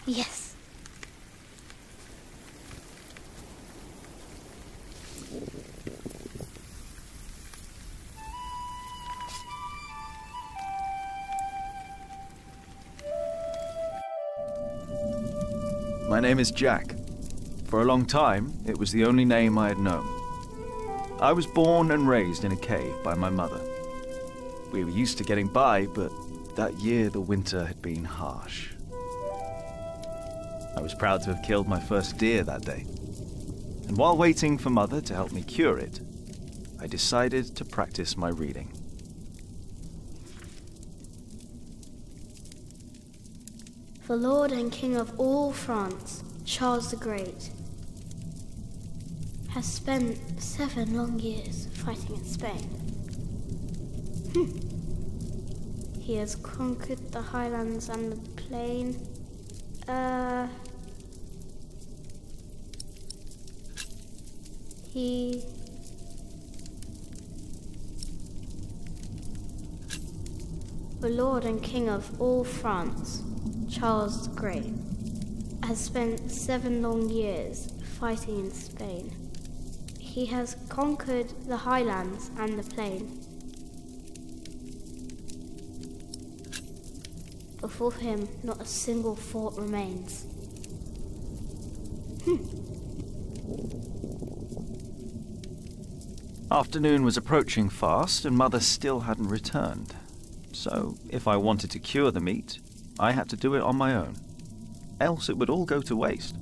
Yes. My name is Jack. For a long time, it was the only name I had known. I was born and raised in a cave by my mother. We were used to getting by, but that year the winter had been harsh. I was proud to have killed my first deer that day. And while waiting for Mother to help me cure it, I decided to practice my reading. The Lord and King of all France, Charles the Great, has spent 7 long years fighting in Spain. He has conquered the highlands and the plain. The Lord and King of all France, Charles the Great, has spent 7 long years fighting in Spain. He has conquered the highlands and the plain. Before him, not a single fort remains. Afternoon was approaching fast, and Mother still hadn't returned. So, if I wanted to cure the meat, I had to do it on my own. Else it would all go to waste.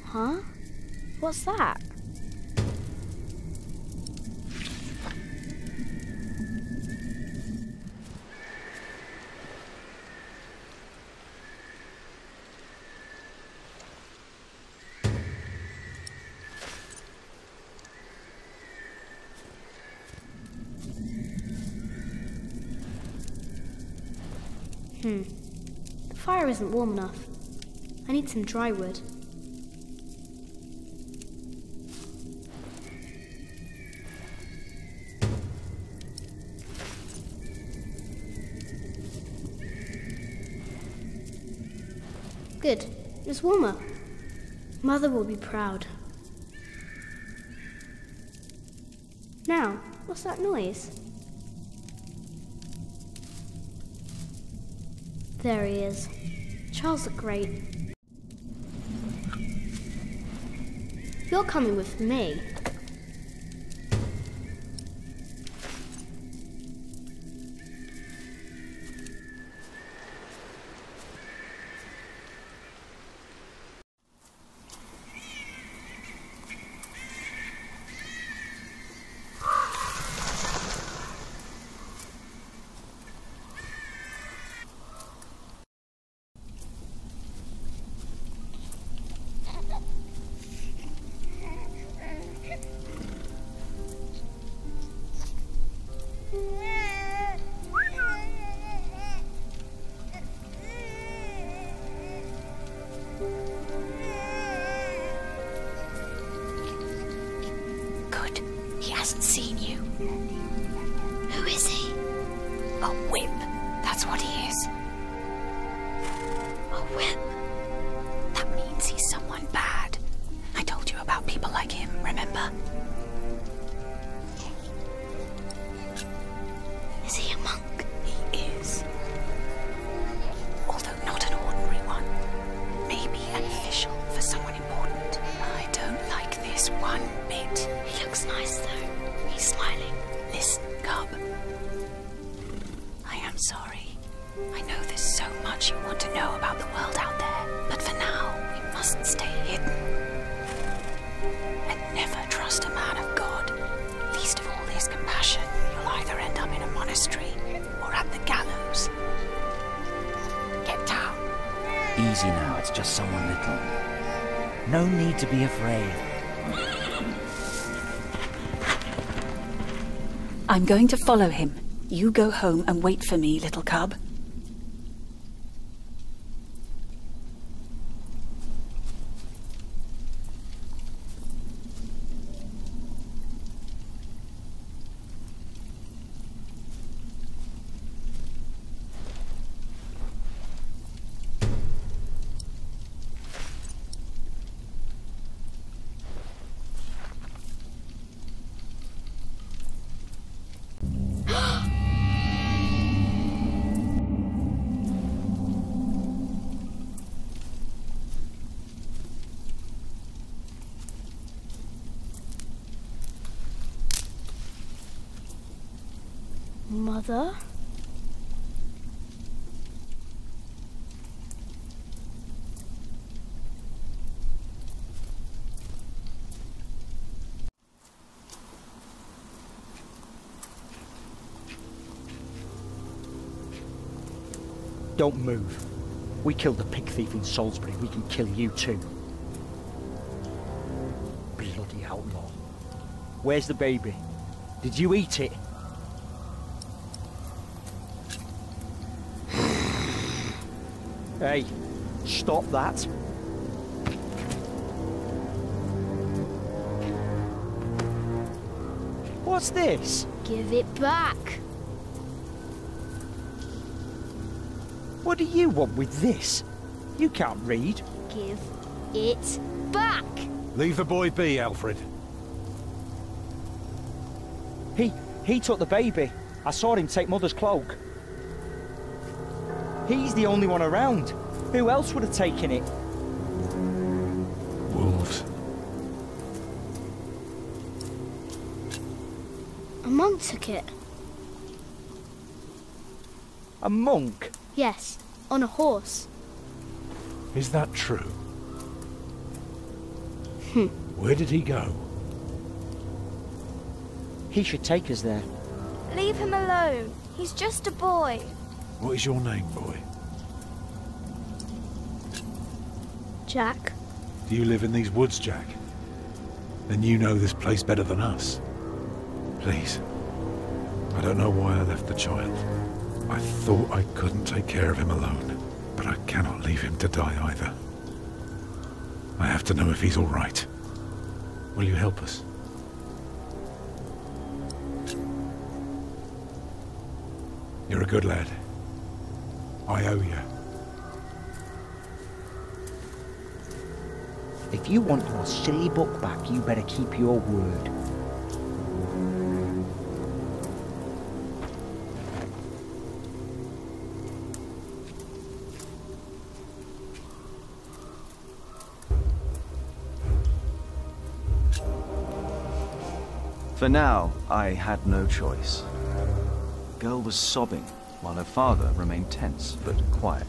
Huh? What's that? The fire isn't warm enough. I need some dry wood. Good. It's warmer. Mother will be proud. Now, what's that noise? There he is. Charles the Great. You're coming with me. Hasn't seen you. Who is he? A whip. That's what he is. A whip? That means he's someone bad. I told you about people like him, remember? Is he a monk? He is. Although not an ordinary one. Maybe an official for someone important. I don't like this one bit. He looks nice though. He's smiling. Listen, Cub. I am sorry. I know there's so much you want to know about the world out there, but for now, we must stay hidden. And never trust a man of God. Least of all his compassion. You'll either end up in a monastery or at the gallows. Get down. Easy now, it's just someone little. No need to be afraid. I'm going to follow him. You go home and wait for me, little cub. Mother? Don't move. We killed the pig thief in Salisbury, we can kill you too. Bloody outlaw. Where's the baby? Did you eat it? Hey, stop that. What's this? Give it back. What do you want with this? You can't read. Give it back. Leave the boy be, Alfred. He took the baby. I saw him take Mother's cloak. He's the only one around. Who else would have taken it? Wolves. A monk took it. A monk? Yes, on a horse. Is that true? Where did he go? He should take us there. Leave him alone. He's just a boy. What is your name, boy? Jack? Do you live in these woods, Jack? Then you know this place better than us. Please. I don't know why I left the child. I thought I couldn't take care of him alone, but I cannot leave him to die either. I have to know if he's all right. Will you help us? You're a good lad. I owe you. If you want your silly book back, you better keep your word. For now, I had no choice. The girl was sobbing, while her father remained tense but quiet.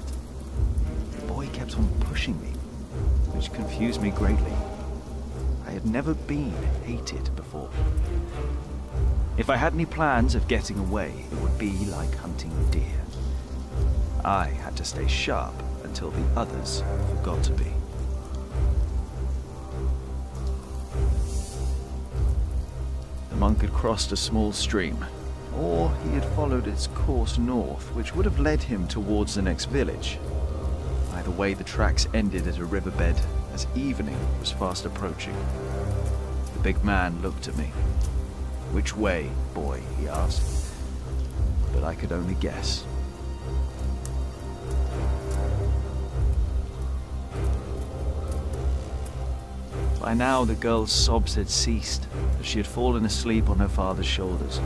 The boy kept on pushing me, which confused me greatly. I had never been hated before. If I had any plans of getting away, it would be like hunting deer. I had to stay sharp until the others forgot to be. The monk had crossed a small stream, or he had followed its course north, which would have led him towards the next village. Either way, the tracks ended at a riverbed as evening was fast approaching. The big man looked at me. "Which way, boy?" he asked. But I could only guess. By now, the girl's sobs had ceased, as she had fallen asleep on her father's shoulders.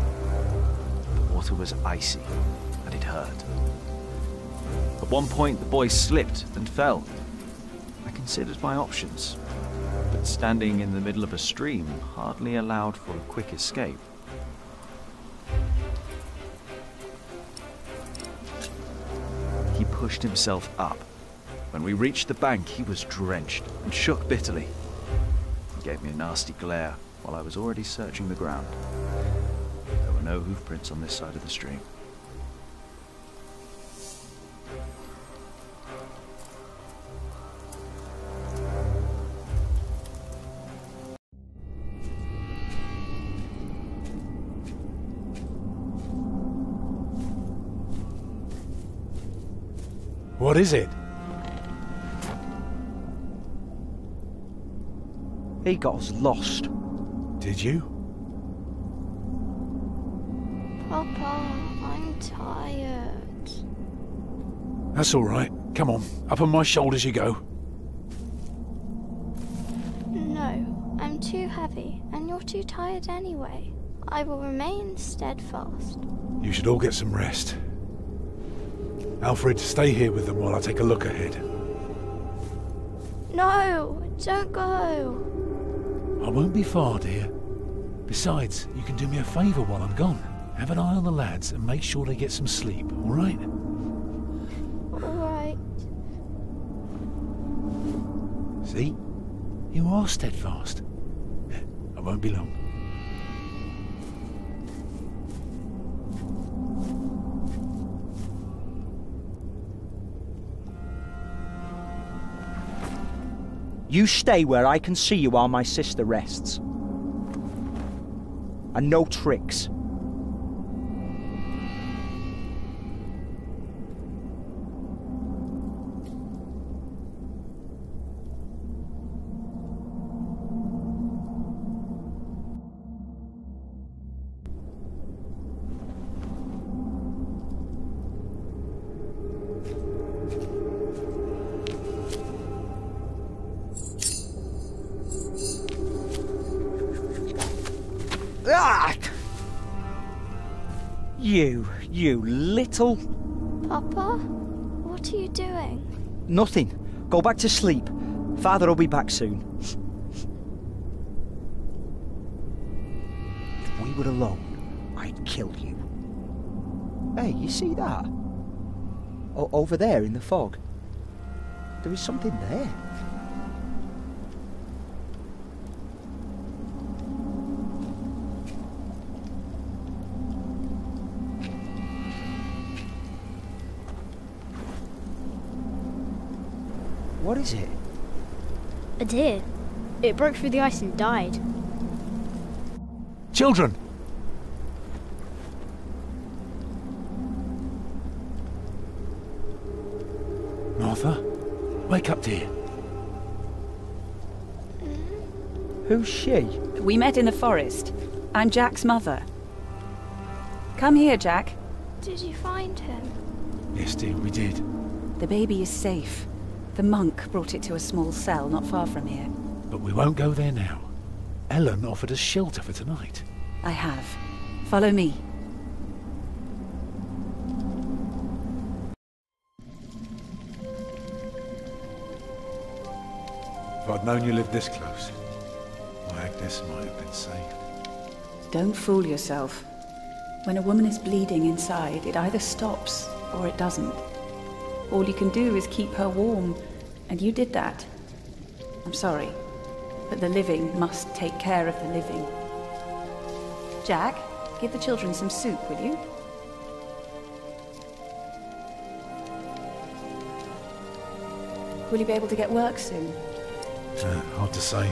The water was icy, and it hurt. At one point, the boy slipped and fell. I considered my options, but standing in the middle of a stream hardly allowed for a quick escape. He pushed himself up. When we reached the bank, he was drenched and shook bitterly. He gave me a nasty glare while I was already searching the ground. There were no hoofprints on this side of the stream. What is it? He got us lost. Did you? Papa, I'm tired. That's all right. Come on, up on my shoulders you go. No, I'm too heavy, and you're too tired anyway. I will remain steadfast. You should all get some rest. Alfred, stay here with them while I take a look ahead. No, don't go. I won't be far, dear. Besides, you can do me a favour while I'm gone. Have an eye on the lads and make sure they get some sleep, all right? All right. See? You are steadfast. I won't be long. You stay where I can see you while my sister rests. And no tricks. Ah! You little... Papa, what are you doing? Nothing. Go back to sleep. Father will be back soon. If we were alone, I'd kill you. Hey, you see that? Over there in the fog. There is something there. What is it? A deer. It broke through the ice and died. Children! Martha, wake up, dear. Who's she? We met in the forest. I'm Jack's mother. Come here, Jack. Did you find him? Yes, dear, we did. The baby is safe. The monk brought it to a small cell not far from here. But we won't go there now. Ellen offered us shelter for tonight. I have. Follow me. If I'd known you lived this close, my Agnes might have been saved. Don't fool yourself. When a woman is bleeding inside, it either stops or it doesn't. All you can do is keep her warm, and you did that. I'm sorry, but the living must take care of the living. Jack, give the children some soup, will you? Will you be able to get work soon? Hard to say.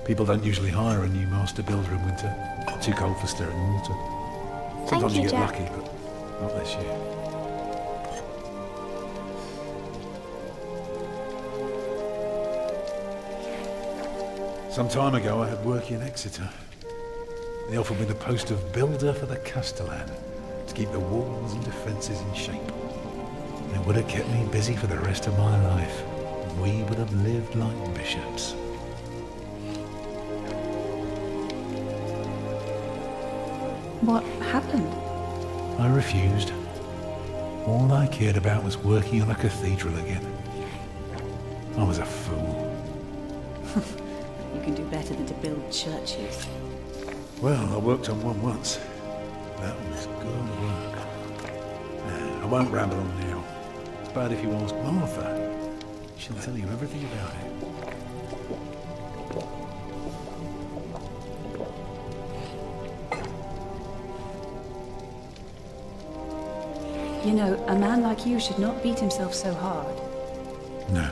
People don't usually hire a new master builder in winter. Too cold for stirring water. Sometimes you get Jack. lucky, but not this year. Some time ago I had work in Exeter. They offered me the post of builder for the castellan, to keep the walls and defences in shape. It would have kept me busy for the rest of my life. We would have lived like bishops. What happened? I refused. All I cared about was working on a cathedral again. I was a fool. You can do better than to build churches. Well, I worked on one once. That was good work. I won't ramble on now. It's bad if you ask Martha. She'll tell you everything about it. You know, a man like you should not beat himself so hard. No.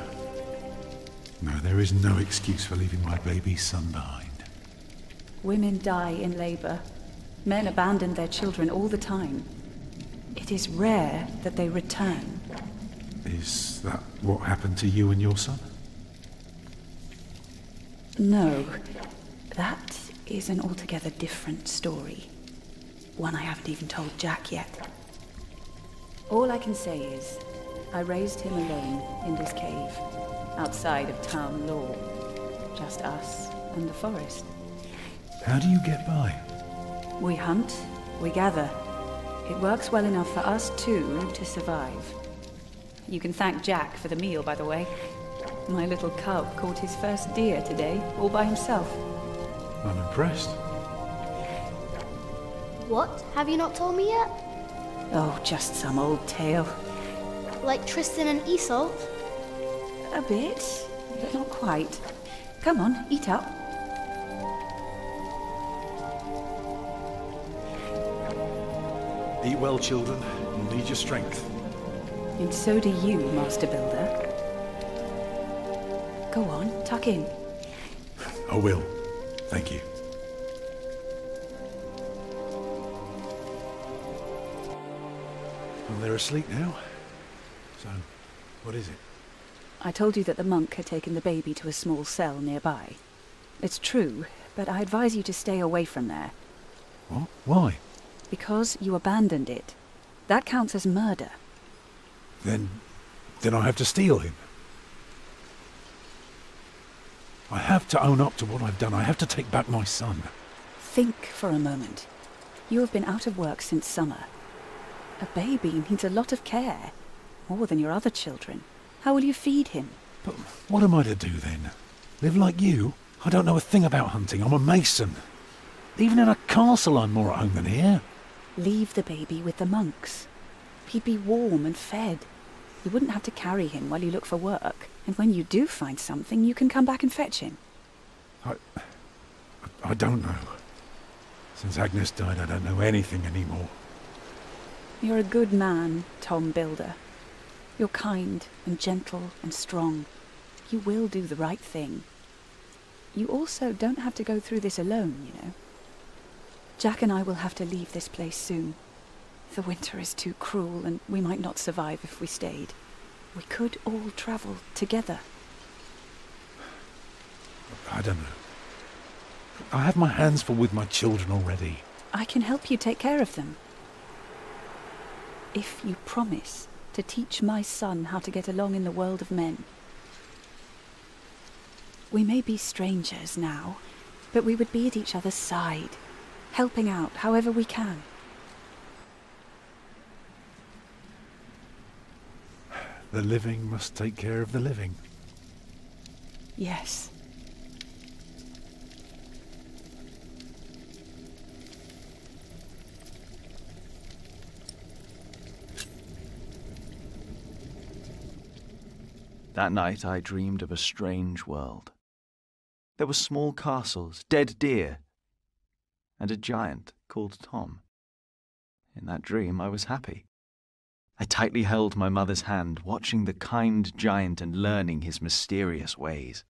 No, there is no excuse for leaving my baby son behind. Women die in labour. Men abandon their children all the time. It is rare that they return. Is that what happened to you and your son? No, that is an altogether different story. One I haven't even told Jack yet. All I can say is, I raised him alone in this cave, outside of town law. Just us and the forest. How do you get by? We hunt, we gather. It works well enough for us two to survive. You can thank Jack for the meal, by the way. My little cub caught his first deer today, all by himself. I'm impressed. What? Have you not told me yet? Oh, just some old tale. Like Tristan and Isolde? A bit, but not quite. Come on, eat up. Eat well, children. You'll need your strength. And so do you, Master Builder. Go on, tuck in. I will. Thank you. Well, they're asleep now. So, what is it? I told you that the monk had taken the baby to a small cell nearby. It's true, but I advise you to stay away from there. What? Why? Because you abandoned it. That counts as murder. Then I have to steal him. I have to own up to what I've done. I have to take back my son. Think for a moment. You have been out of work since summer. A baby needs a lot of care. More than your other children. How will you feed him? But what am I to do then? Live like you? I don't know a thing about hunting. I'm a mason. Even in a castle I'm more at home than here. Leave the baby with the monks. He'd be warm and fed. You wouldn't have to carry him while you look for work. And when you do find something, you can come back and fetch him. I don't know. Since Agnes died, I don't know anything anymore. You're a good man, Tom Builder. You're kind and gentle and strong. You will do the right thing. You also don't have to go through this alone, you know. Jack and I will have to leave this place soon. The winter is too cruel, and we might not survive if we stayed. We could all travel together. I don't know. I have my hands full with my children already. I can help you take care of them. If you promise to teach my son how to get along in the world of men. We may be strangers now, but we would be at each other's side, helping out however we can. The living must take care of the living. Yes. That night I dreamed of a strange world. There were small castles, dead deer, and a giant called Tom. In that dream I was happy. I tightly held my mother's hand, watching the kind giant and learning his mysterious ways.